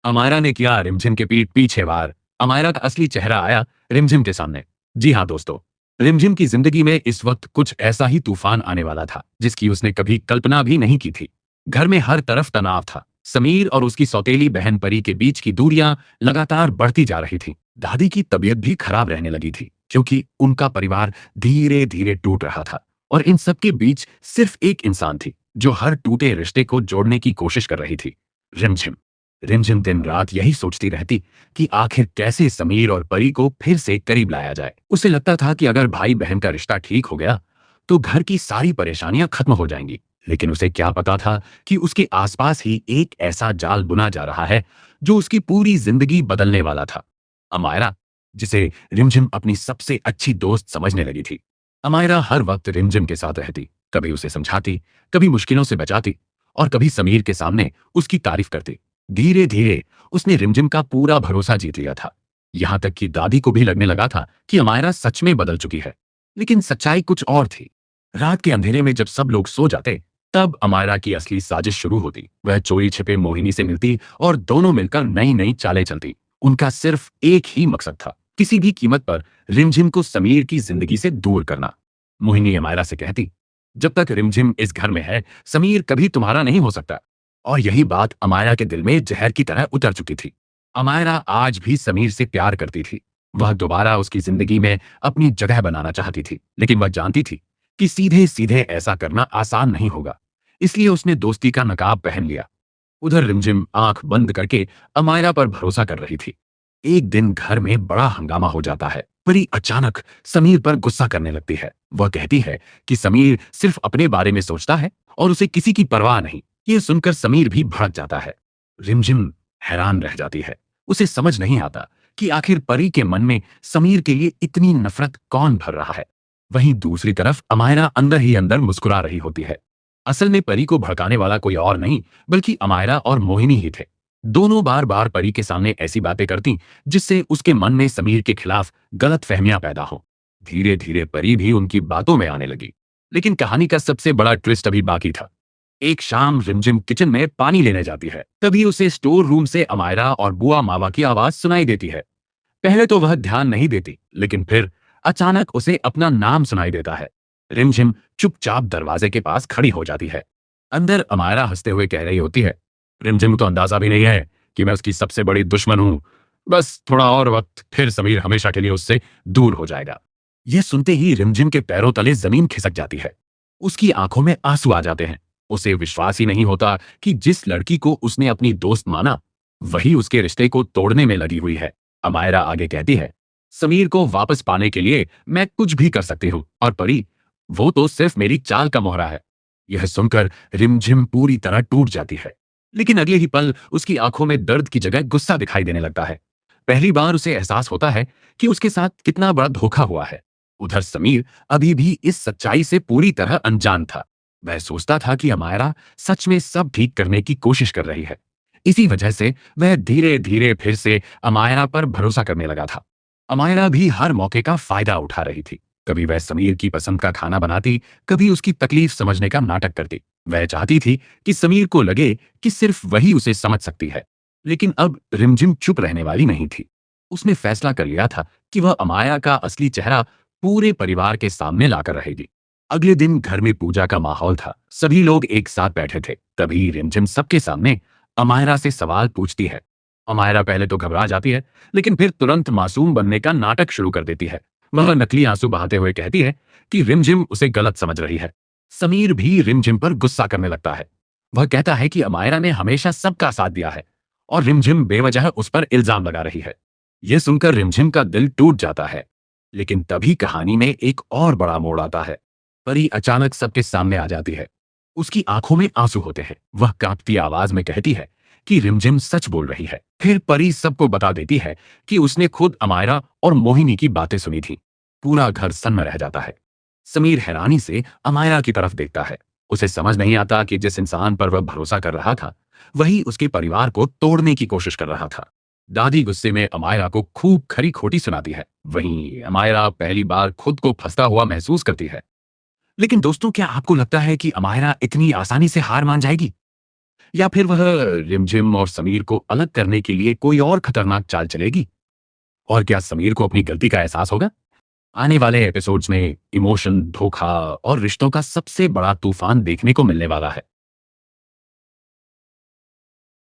अमायरा ने किया रिमझिम के पीठ पीछे वार। अमायरा का असली चेहरा आया रिमझिम के सामने। जी हाँ दोस्तों, रिमझिम की जिंदगी में इस वक्त कुछ ऐसा ही तूफान आने वाला था जिसकी उसने कभी कल्पना भी नहीं की थी। घर में हर तरफ तनाव था। समीर और उसकी सौतेली बहन परी के बीच की दूरियां लगातार बढ़ती जा रही थी। दादी की तबीयत भी खराब रहने लगी थी क्योंकि उनका परिवार धीरे धीरे टूट रहा था। और इन सब के बीच सिर्फ एक इंसान थी जो हर टूटे रिश्ते को जोड़ने की कोशिश कर रही थी, रिमझिम। रिमझिम दिन रात यही सोचती रहती कि आखिर कैसे समीर और परी को फिर से करीब लाया जाए। उसे लगता था कि अगर भाई बहन का रिश्ता ठीक हो गया तो घर की सारी परेशानियां खत्म हो जाएंगी। लेकिन उसे क्या पता था कि उसके आसपास ही एक ऐसा जाल बुना जा रहा है जो उसकी पूरी जिंदगी बदलने वाला था। अमायरा, जिसे रिमझिम अपनी सबसे अच्छी दोस्त समझने लगी थी। अमायरा हर वक्त रिमझिम के साथ रहती, कभी उसे समझाती, कभी मुश्किलों से बचाती और कभी समीर के सामने उसकी तारीफ करती। धीरे धीरे उसने रिमझिम का पूरा भरोसा जीत लिया था। यहां तक कि दादी को भी लगने लगा था कि अमायरा सच में बदल चुकी है। लेकिन सच्चाई कुछ और थी। रात के अंधेरे में जब सब लोग सो जाते तब अमायरा की असली साजिश शुरू होती। वह चोरी छिपे मोहिनी से मिलती और दोनों मिलकर नई नई चालें चलती। उनका सिर्फ एक ही मकसद था, किसी भी कीमत पर रिमझिम को समीर की जिंदगी से दूर करना। मोहिनी अमायरा से कहती, जब तक रिमझिम इस घर में है समीर कभी तुम्हारा नहीं हो सकता। और यही बात अमायरा के दिल में जहर की तरह उतर चुकी थी। अमायरा आज भी समीर से प्यार करती थी। वह दोबारा उसकी जिंदगी में अपनी जगह बनाना चाहती थी, लेकिन वह जानती थी कि सीधे सीधे ऐसा करना आसान नहीं होगा। इसलिए उसने दोस्ती का नकाब पहन लिया। उधर रिमझिम आंख बंद करके अमायरा पर भरोसा कर रही थी। एक दिन घर में बड़ा हंगामा हो जाता है। परी अचानक समीर पर गुस्सा करने लगती है। वह कहती है कि समीर सिर्फ अपने बारे में सोचता है और उसे किसी की परवाह नहीं। ये सुनकर समीर भी भड़क जाता है। रिमझिम हैरान रह जाती है। उसे समझ नहीं आता कि आखिर परी के मन में समीर के लिए इतनी नफरत कौन भर रहा है। वहीं दूसरी तरफ अमायरा अंदर ही अंदर मुस्कुरा रही होती है। असल में परी को भड़काने वाला कोई और नहीं बल्कि अमायरा और मोहिनी ही थे। दोनों बार बार परी के सामने ऐसी बातें करती जिससे उसके मन में समीर के खिलाफ गलत फहमियां पैदा हो। धीरे धीरे परी भी उनकी बातों में आने लगी। लेकिन कहानी का सबसे बड़ा ट्विस्ट अभी बाकी था। एक शाम रिमझिम किचन में पानी लेने जाती है। तभी उसे स्टोर रूम से अमायरा और बुआ मावा की आवाज सुनाई देती है। पहले तो वह ध्यान नहीं देती, लेकिन फिर अचानक उसे अपना नाम सुनाई देता है। रिमझिम चुपचाप दरवाजे के पास खड़ी हो जाती है। अंदर अमायरा हंसते हुए कह रही होती है, रिमझिम को अंदाजा भी नहीं है कि मैं उसकी सबसे बड़ी दुश्मन हूं। बस थोड़ा और वक्त, फिर समीर हमेशा के लिए उससे दूर हो जाएगा। यह सुनते ही रिमझिम के पैरों तले जमीन खिसक जाती है। उसकी आंखों में आंसू आ जाते हैं। उसे विश्वास ही नहीं होता कि जिस लड़की को उसने अपनी दोस्त माना वही उसके रिश्ते को तोड़ने में लगी हुई है। अमायरा आगे कहती है, समीर को वापस पाने के लिए मैं कुछ भी कर सकती हूँ, और परी, वो तो सिर्फ मेरी चाल का मोहरा है। यह सुनकर रिमझिम पूरी तरह टूट जाती है। लेकिन अगले ही पल उसकी आंखों में दर्द की जगह गुस्सा दिखाई देने लगता है। पहली बार उसे एहसास होता है कि उसके साथ कितना बड़ा धोखा हुआ है। उधर समीर अभी भी इस सच्चाई से पूरी तरह अनजान था। वह सोचता था कि अमायरा सच में सब ठीक करने की कोशिश कर रही है। इसी वजह से वह धीरे धीरे फिर से अमायरा पर भरोसा करने लगा था। अमायरा भी हर मौके का फायदा उठा रही थी। कभी वह समीर की पसंद का खाना बनाती, कभी उसकी तकलीफ समझने का नाटक करती। वह चाहती थी कि समीर को लगे कि सिर्फ वही उसे समझ सकती है। लेकिन अब रिमझिम चुप रहने वाली नहीं थी। उसने फैसला कर लिया था कि वह अमाया का असली चेहरा पूरे परिवार के सामने लाकर रहेगी। अगले दिन घर में पूजा का माहौल था। सभी लोग एक साथ बैठे थे। तभी रिमझिम सबके सामने अमायरा से सवाल पूछती है। अमायरा पहले तो घबरा जाती है, लेकिन फिर तुरंत मासूम बनने का नाटक शुरू कर देती है। वह नकली आंसू बहाते हुए कहती है कि रिमझिम उसे गलत समझ रही है। समीर भी रिमझिम पर गुस्सा करने लगता है। वह कहता है कि अमायरा ने हमेशा सबका साथ दिया है और रिमझिम बेवजह उस पर इल्जाम लगा रही है। यह सुनकर रिमझिम का दिल टूट जाता है। लेकिन तभी कहानी में एक और बड़ा मोड़ आता है। परी अचानक सबके सामने आ जाती है। उसकी आंखों में आंसू होते हैं। वह कांपती आवाज में कहती है कि रिमझिम सच बोल रही है। फिर परी सबको बता देती है कि उसने खुद अमायरा और मोहिनी की बातें सुनी थी। पूरा घर सन्न रह जाता है। समीर हैरानी से अमायरा की तरफ देखता है। उसे समझ नहीं आता कि जिस इंसान पर वह भरोसा कर रहा था वही उसके परिवार को तोड़ने की कोशिश कर रहा था। दादी गुस्से में अमायरा को खूब खरी खोटी सुनाती है। वहीं अमायरा पहली बार खुद को फंसता हुआ महसूस करती है। लेकिन दोस्तों, क्या आपको लगता है कि अमायरा इतनी आसानी से हार मान जाएगी? या फिर वह रिमझिम और समीर को अलग करने के लिए कोई और खतरनाक चाल चलेगी? और क्या समीर को अपनी गलती का एहसास होगा? आने वाले एपिसोड्स में इमोशन, धोखा और रिश्तों का सबसे बड़ा तूफान देखने को मिलने वाला है।